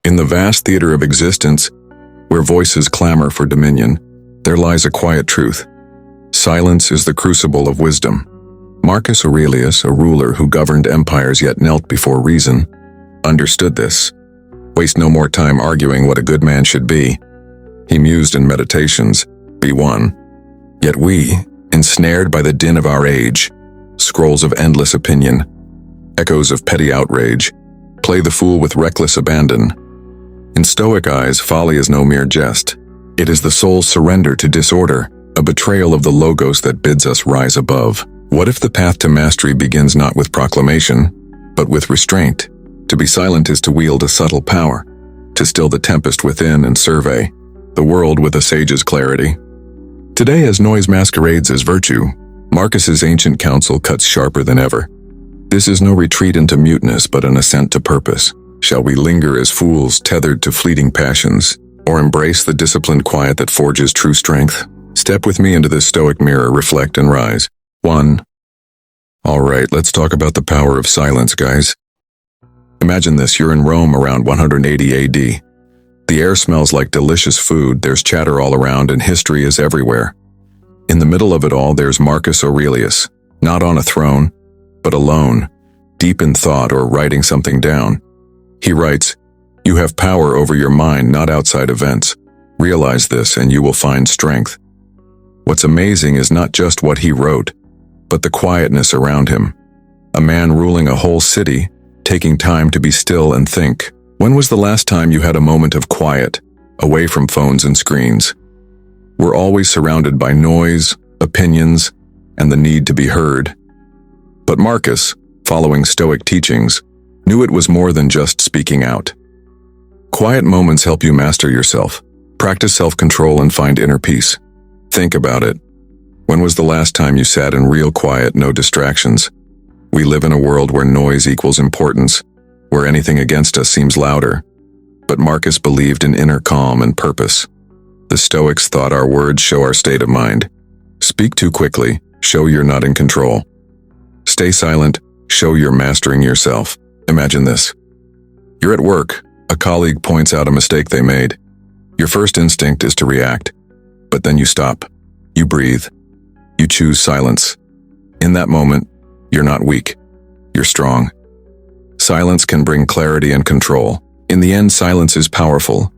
In the vast theater of existence, where voices clamor for dominion, there lies a quiet truth. Silence is the crucible of wisdom. Marcus Aurelius, a ruler who governed empires yet knelt before reason, understood this. Waste no more time arguing what a good man should be. He mused in meditations, be one. Yet we, ensnared by the din of our age, scrolls of endless opinion, echoes of petty outrage, play the fool with reckless abandon. In Stoic eyes, folly is no mere jest. It is the soul's surrender to disorder, a betrayal of the logos that bids us rise above. What if the path to mastery begins not with proclamation, but with restraint? To be silent is to wield a subtle power, to still the tempest within and survey the world with a sage's clarity. Today, as noise masquerades as virtue, Marcus's ancient counsel cuts sharper than ever. This is no retreat into muteness, but an ascent to purpose. Shall we linger as fools tethered to fleeting passions, or embrace the disciplined quiet that forges true strength? Step with me into this Stoic mirror, reflect and rise. 1. All right, let's talk about the power of silence, guys. Imagine this, you're in Rome around 180 AD. The air smells like delicious food, there's chatter all around, and history is everywhere. In the middle of it all, there's Marcus Aurelius, not on a throne, but alone, deep in thought or writing something down. He writes, "You have power over your mind, not outside events. Realize this and you will find strength." What's amazing is not just what he wrote, but the quietness around him. A man ruling a whole city, taking time to be still and think. When was the last time you had a moment of quiet, away from phones and screens? We're always surrounded by noise, opinions, and the need to be heard. But Marcus, following Stoic teachings, knew it was more than just speaking out. Quiet moments help you master yourself, practice self-control, and find inner peace. Think about it. When was the last time you sat in real quiet, no distractions? We live in a world where noise equals importance, where anything against us seems louder. But Marcus believed in inner calm and purpose. The Stoics thought our words show our state of mind. Speak too quickly, show you're not in control. Stay silent, show you're mastering yourself. Imagine this. You're at work, a colleague points out a mistake they made. Your first instinct is to react, but then you stop. You breathe. You choose silence. In that moment, you're not weak. You're strong. Silence can bring clarity and control. In the end, silence is powerful.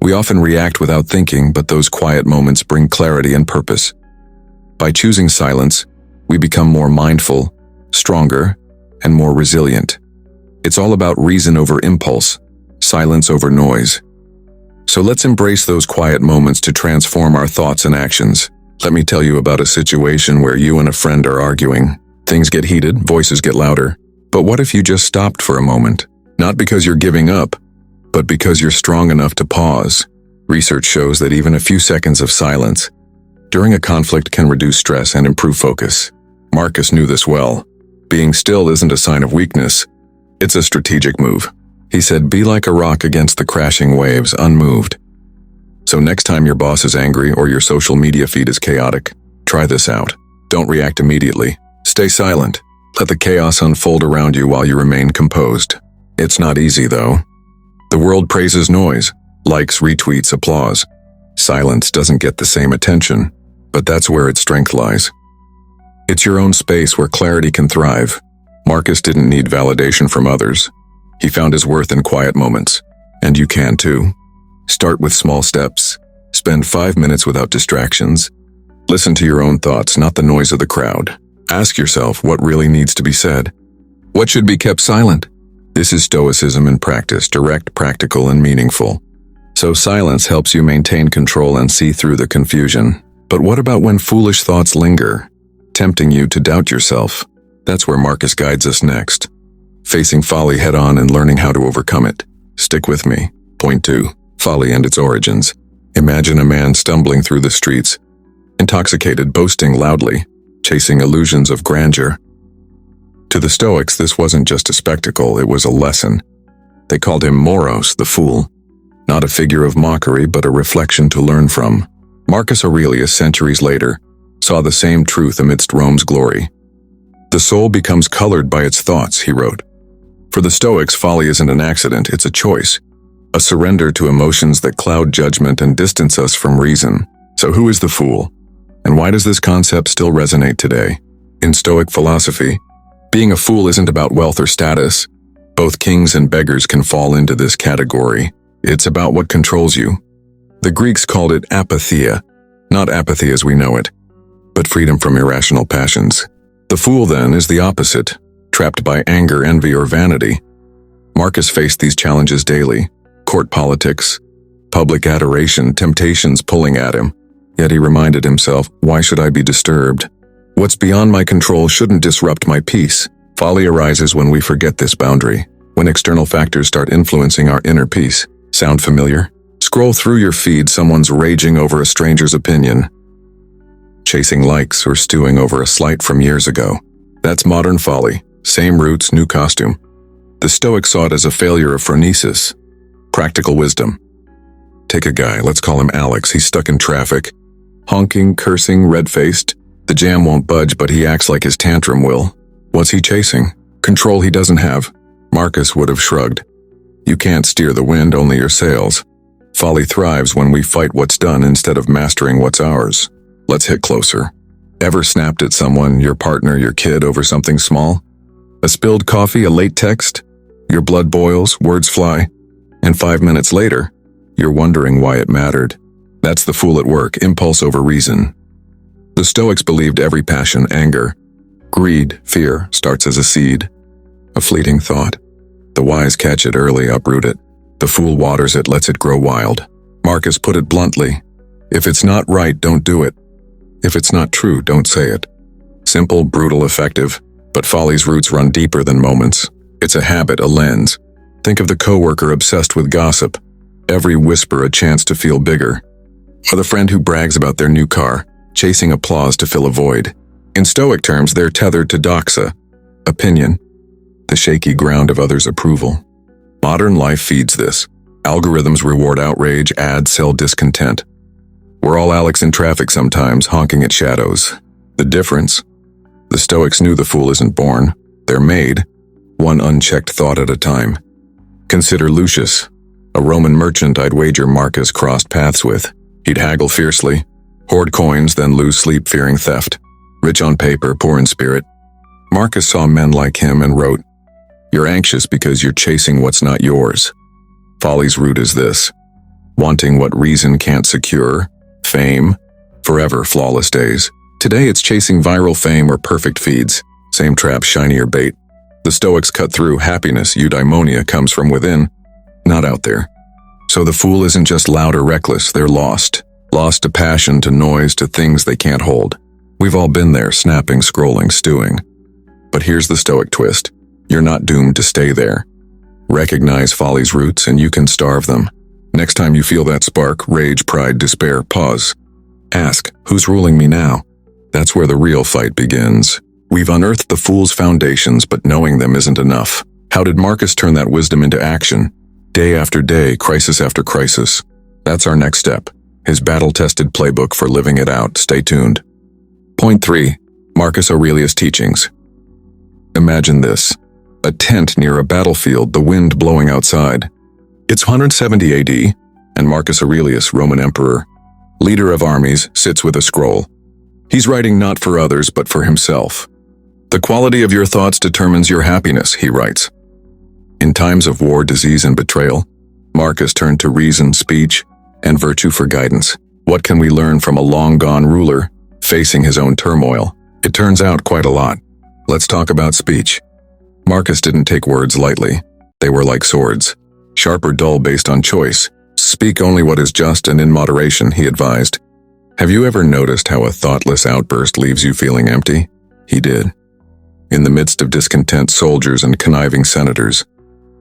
We often react without thinking, but those quiet moments bring clarity and purpose. By choosing silence, we become more mindful, stronger, and more resilient. It's all about reason over impulse, silence over noise. So let's embrace those quiet moments to transform our thoughts and actions. Let me tell you about a situation where you and a friend are arguing. Things get heated, voices get louder. But what if you just stopped for a moment? Not because you're giving up, but because you're strong enough to pause. Research shows that even a few seconds of silence during a conflict can reduce stress and improve focus. Marcus knew this well. Being still isn't a sign of weakness, it's a strategic move. He said, be like a rock against the crashing waves, unmoved. So next time your boss is angry or your social media feed is chaotic, try this out. Don't react immediately. Stay silent. Let the chaos unfold around you while you remain composed. It's not easy, though. The world praises noise, likes, retweets, applause. Silence doesn't get the same attention, but that's where its strength lies. It's your own space where clarity can thrive. Marcus didn't need validation from others. He found his worth in quiet moments, and you can too. Start with small steps. Spend 5 minutes without distractions. Listen to your own thoughts, not the noise of the crowd. Ask yourself what really needs to be said. What should be kept silent? This is Stoicism in practice, direct, practical, and meaningful. So silence helps you maintain control and see through the confusion. But what about when foolish thoughts linger, tempting you to doubt yourself? That's where Marcus guides us next. Facing folly head-on and learning how to overcome it. Stick with me. Point 2. Folly and its origins. Imagine a man stumbling through the streets, intoxicated, boasting loudly, chasing illusions of grandeur. To the Stoics, this wasn't just a spectacle, it was a lesson. They called him Moros, the fool. Not a figure of mockery, but a reflection to learn from. Marcus Aurelius, centuries later, saw the same truth amidst Rome's glory. The soul becomes colored by its thoughts, he wrote. For the Stoics, folly isn't an accident, it's a choice. a surrender to emotions that cloud judgment and distance us from reason. So who is the fool? And why does this concept still resonate today? In Stoic philosophy, being a fool isn't about wealth or status. Both kings and beggars can fall into this category. It's about what controls you. The Greeks called it apatheia, not apathy as we know it, but freedom from irrational passions. The fool, then, is the opposite, trapped by anger, envy, or vanity. Marcus faced these challenges daily: court politics, public adoration, temptations pulling at him. Yet he reminded himself, why should I be disturbed? What's beyond my control shouldn't disrupt my peace. Folly arises when we forget this boundary, when external factors start influencing our inner peace. Sound familiar? Scroll through your feed, someone's raging over a stranger's opinion, chasing likes or stewing over a slight from years ago. That's modern folly. Same roots, new costume. The Stoics saw it as a failure of phronesis, practical wisdom. Take a guy, let's call him Alex. He's stuck in traffic, honking, cursing, red-faced. The jam won't budge, but he acts like his tantrum will. What's he chasing? Control he doesn't have. Marcus would have shrugged. You can't steer the wind, only your sails. Folly thrives when we fight what's done instead of mastering what's ours. Let's hit closer. Ever snapped at someone, your partner, your kid, over something small? A spilled coffee, a late text? Your blood boils, words fly, and 5 minutes later, you're wondering why it mattered. That's the fool at work, impulse over reason. The Stoics believed every passion, anger, greed, fear, starts as a seed, a fleeting thought. The wise catch it early, uproot it. The fool waters it, lets it grow wild. Marcus put it bluntly: if it's not right, don't do it. If it's not true, don't say it. Simple, brutal, effective, but folly's roots run deeper than moments. It's a habit, a lens. Think of the coworker obsessed with gossip. Every whisper a chance to feel bigger. Or the friend who brags about their new car, chasing applause to fill a void. In Stoic terms, they're tethered to doxa, opinion, the shaky ground of others' approval. Modern life feeds this. Algorithms reward outrage, ads sell discontent. We're all Alex in traffic sometimes, honking at shadows. The difference? The Stoics knew the fool isn't born. They're made, one unchecked thought at a time. Consider Lucius, a Roman merchant I'd wager Marcus crossed paths with. He'd haggle fiercely, hoard coins, then lose sleep fearing theft. Rich on paper, poor in spirit. Marcus saw men like him and wrote, "You're anxious because you're chasing what's not yours." Folly's root is this: wanting what reason can't secure, fame, forever flawless days. Today it's chasing viral fame or perfect feeds. Same trap, shinier bait. The Stoics cut through. Happiness, eudaimonia, comes from within, not out there. So the fool isn't just loud or reckless, they're lost. Lost to passion, to noise, to things they can't hold. We've all been there, snapping, scrolling, stewing. But here's the Stoic twist. You're not doomed to stay there. Recognize folly's roots and you can starve them. Next time you feel that spark, rage, pride, despair, pause. Ask, who's ruling me now? That's where the real fight begins. We've unearthed the fool's foundations, but knowing them isn't enough. How did Marcus turn that wisdom into action? Day after day, crisis after crisis. That's our next step. His battle-tested playbook for living it out. Stay tuned. Point 3. Marcus Aurelius teachings. Imagine this. A tent near a battlefield, the wind blowing outside. It's 170 AD, and Marcus Aurelius, Roman emperor, leader of armies, sits with a scroll. He's writing not for others, but for himself. The quality of your thoughts determines your happiness, he writes. In times of war, disease, and betrayal, Marcus turned to reason, speech, and virtue for guidance. What can we learn from a long-gone ruler facing his own turmoil? It turns out quite a lot. Let's talk about speech. Marcus didn't take words lightly. They were like swords, sharp or dull based on choice. Speak only what is just and in moderation, he advised. Have you ever noticed how a thoughtless outburst leaves you feeling empty? He did. In the midst of discontent soldiers and conniving senators,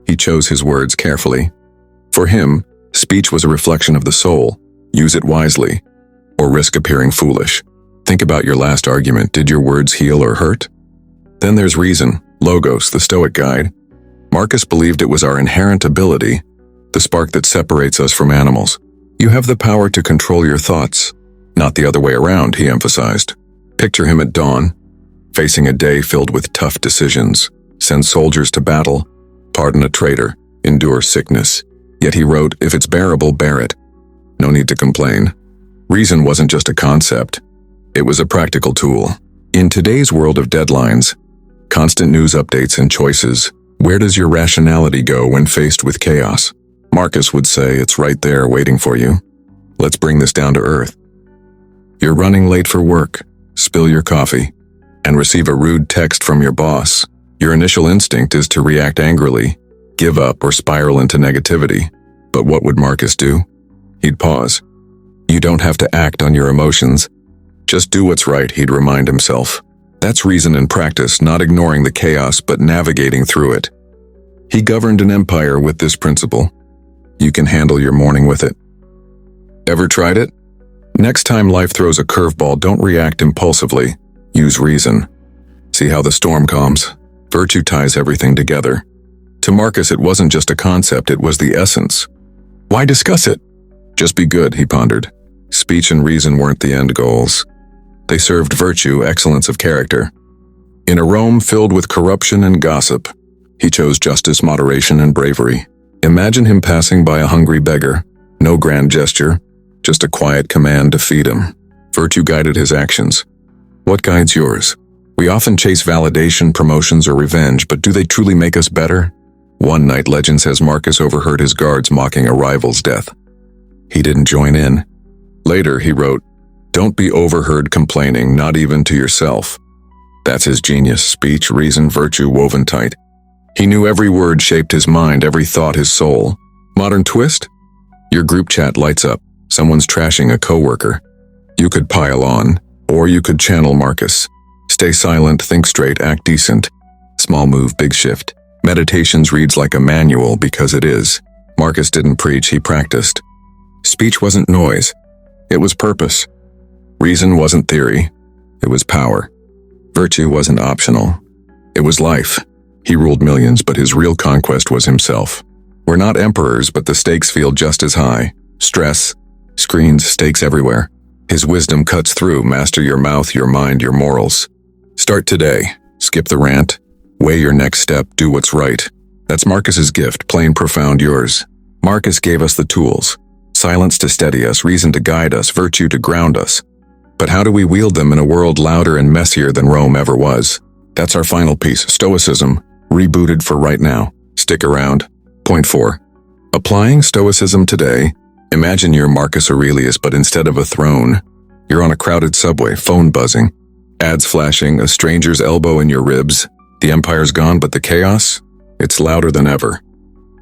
he chose his words carefully. For him, speech was a reflection of the soul. Use it wisely, or risk appearing foolish. Think about your last argument. Did your words heal or hurt? Then there's reason, logos, the Stoic guide. Marcus believed it was our inherent ability, the spark that separates us from animals. You have the power to control your thoughts, not the other way around, he emphasized. Picture him at dawn, facing a day filled with tough decisions. Send soldiers to battle, pardon a traitor, endure sickness, Yet he wrote, "If it's bearable, bear it. No need to complain." Reason wasn't just a concept. It was a practical tool. In today's world of deadlines, constant news updates and choices, where does your rationality go when faced with chaos? Marcus would say, it's right there waiting for you. Let's bring this down to earth. You're running late for work, spill your coffee, and receive a rude text from your boss. Your initial instinct is to react angrily, give up, or spiral into negativity. But what would Marcus do? He'd pause. You don't have to act on your emotions. Just do what's right, he'd remind himself. That's reason in practice, not ignoring the chaos but navigating through it. He governed an empire with this principle. You can handle your morning with it. Ever tried it? Next time life throws a curveball, don't react impulsively. Use reason. See how the storm calms. Virtue ties everything together. To Marcus, it wasn't just a concept, it was the essence. Why discuss it? Just be good, he pondered. Speech and reason weren't the end goals. They served virtue, excellence of character. In a Rome filled with corruption and gossip, he chose justice, moderation, and bravery. Imagine him passing by a hungry beggar. No grand gesture, just a quiet command to feed him. Virtue guided his actions. What guides yours? We often chase validation, promotions, or revenge, but do they truly make us better? One night, legend says Marcus overheard his guards mocking a rival's death. He didn't join in. Later, he wrote, "Don't be overheard complaining, not even to yourself." That's his genius, speech, reason, virtue woven tight. He knew every word shaped his mind, every thought his soul. Modern twist? Your group chat lights up. Someone's trashing a coworker. You could pile on, or you could channel Marcus. Stay silent, think straight, act decent. Small move, big shift. Meditations reads like a manual because it is. Marcus didn't preach, he practiced. Speech wasn't noise. It was purpose. Reason wasn't theory. It was power. Virtue wasn't optional. It was life. He ruled millions, but his real conquest was himself. We're not emperors, but the stakes feel just as high. Stress, screens, stakes everywhere. His wisdom cuts through. Master your mouth, your mind, your morals. Start today. Skip the rant. Weigh your next step. Do what's right. That's Marcus's gift, plain profound yours. Marcus gave us the tools. Silence to steady us, reason to guide us, virtue to ground us. But how do we wield them in a world louder and messier than Rome ever was? That's our final piece, Stoicism, rebooted for right now. Stick around. Point 4. Applying Stoicism today. Imagine you're Marcus Aurelius, but instead of a throne, you're on a crowded subway, phone buzzing, ads flashing, a stranger's elbow in your ribs. The empire's gone, but the chaos? It's louder than ever.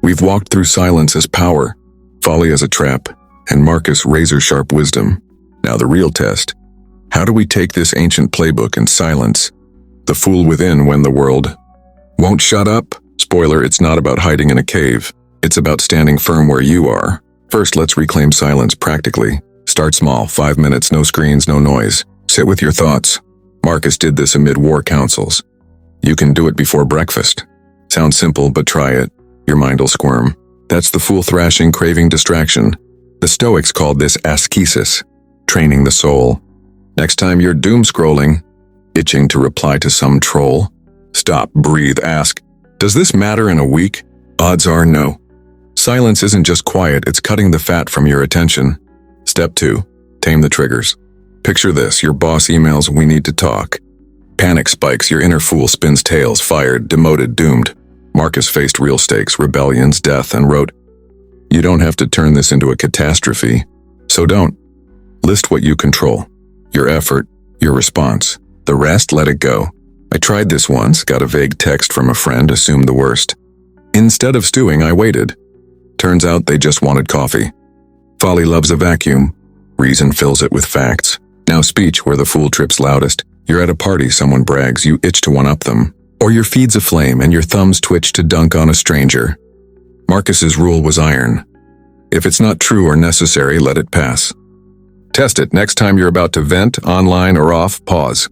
We've walked through silence as power, folly as a trap, and Marcus' razor-sharp wisdom. Now the real test. How do we take this ancient playbook and silence the fool within when the world won't shut up? Spoiler, it's not about hiding in a cave. It's about standing firm where you are. First, let's reclaim silence practically. Start small, 5 minutes, no screens, no noise. Sit with your thoughts. Marcus did this amid war councils. You can do it before breakfast. Sounds simple, but try it. Your mind'll squirm. That's the fool thrashing, craving distraction. The Stoics called this ascesis, training the soul. Next time you're doom scrolling, itching to reply to some troll, stop, breathe, ask, does this matter in a week? Odds are no. Silence isn't just quiet, it's cutting the fat from your attention. Step 2, tame the triggers. Picture this, your boss emails, "We need to talk." Panic spikes, your inner fool spins tales, fired, demoted, doomed. Marcus faced real stakes, rebellions, death, and wrote, "You don't have to turn this into a catastrophe, so don't." List what you control. Your effort, your response. The rest, let it go. I tried this once, got a vague text from a friend, assumed the worst. Instead of stewing, I waited. Turns out they just wanted coffee. Folly loves a vacuum. Reason fills it with facts. Now speech, where the fool trips loudest. You're at a party, someone brags, you itch to one-up them. Or your feed's aflame and your thumbs twitch to dunk on a stranger. Marcus's rule was iron. If it's not true or necessary, let it pass. Test it. Next time you're about to vent, online or off, pause.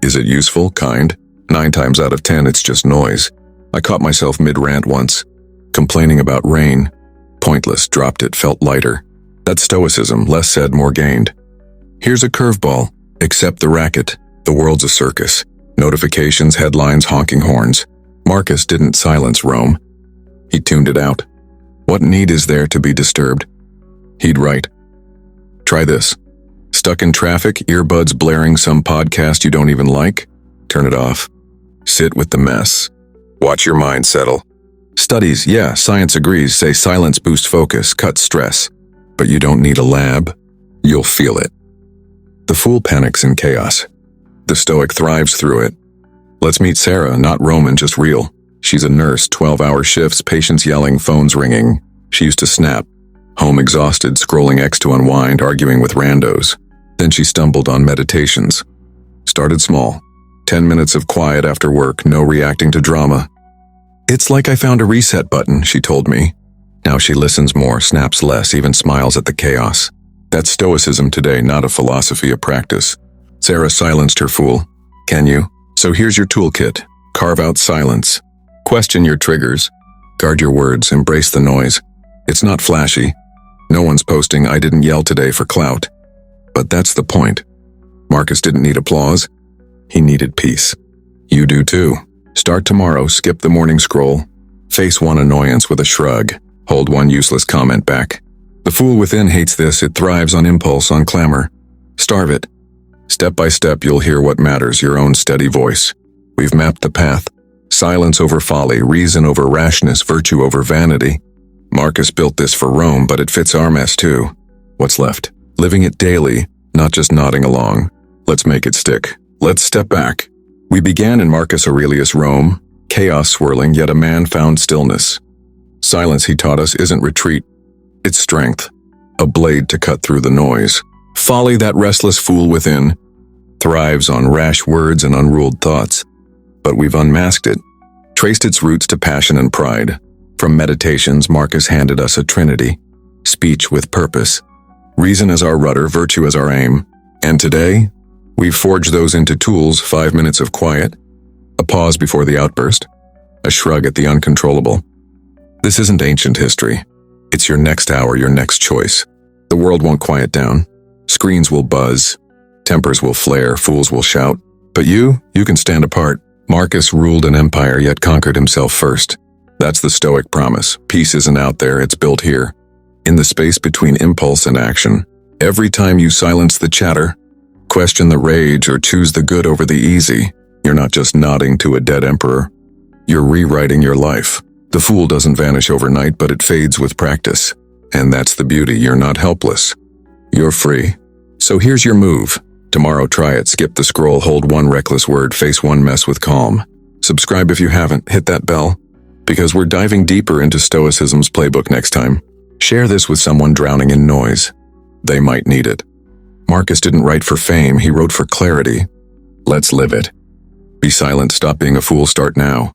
Is it useful, kind? 9 times out of 10, it's just noise. I caught myself mid-rant once, complaining about rain. Pointless, dropped it, felt lighter. That's Stoicism, less said, more gained. Here's a curveball. Accept the racket. The world's a circus. Notifications, headlines, honking horns. Marcus didn't silence Rome. He tuned it out. What need is there to be disturbed? He'd write, "Try this. Stuck in traffic, earbuds blaring some podcast you don't even like? Turn it off. Sit with the mess. Watch your mind settle. Studies, yeah, science agrees, say silence boosts focus, cuts stress. But you don't need a lab. You'll feel it." The fool panics in chaos. The Stoic thrives through it. Let's meet Sarah, not Roman, just real. She's a nurse, 12-hour shifts, patients yelling, phones ringing. She used to snap. Home exhausted, scrolling X to unwind, arguing with randos. Then she stumbled on meditations. Started small. 10 minutes of quiet after work, no reacting to drama. "It's like I found a reset button," she told me. Now she listens more, snaps less, even smiles at the chaos. That's Stoicism today, not a philosophy, a practice. Sarah silenced her fool. Can you? So here's your toolkit. Carve out silence. Question your triggers. Guard your words, embrace the noise. It's not flashy. No one's posting, "I didn't yell today" for clout. But that's the point. Marcus didn't need applause. He needed peace. You do too. Start tomorrow, skip the morning scroll. Face one annoyance with a shrug. Hold one useless comment back. The fool within hates this, it thrives on impulse, on clamor. Starve it. Step by step you'll hear what matters, your own steady voice. We've mapped the path. Silence over folly, reason over rashness, virtue over vanity. Marcus built this for Rome, but it fits our mess too. What's left? Living it daily, not just nodding along. Let's make it stick. Let's step back. We began in Marcus Aurelius' Rome, chaos swirling, yet a man found stillness. Silence, he taught us, isn't retreat. It's strength, a blade to cut through the noise. Folly, that restless fool within, thrives on rash words and unruled thoughts. But we've unmasked it, traced its roots to passion and pride. From meditations, Marcus handed us a trinity, speech with purpose, reason as our rudder, virtue as our aim. And today, we've forged those into tools: 5 minutes of quiet, a pause before the outburst, a shrug at the uncontrollable. This isn't ancient history. It's your next hour, your next choice. The world won't quiet down. Screens will buzz. Tempers will flare. Fools will shout. But you can stand apart. Marcus ruled an empire, yet conquered himself first. That's the Stoic promise. Peace isn't out there, it's built here. In the space between impulse and action. Every time you silence the chatter, question the rage, or choose the good over the easy, you're not just nodding to a dead emperor. You're rewriting your life. The fool doesn't vanish overnight, but it fades with practice. And that's the beauty. You're not helpless. You're free. So here's your move. Tomorrow try it. Skip the scroll. Hold one reckless word. Face one mess with calm. Subscribe if you haven't. Hit that bell. Because we're diving deeper into Stoicism's playbook next time. Share this with someone drowning in noise. They might need it. Marcus didn't write for fame. He wrote for clarity. Let's live it. Be silent. Stop being a fool. Start now.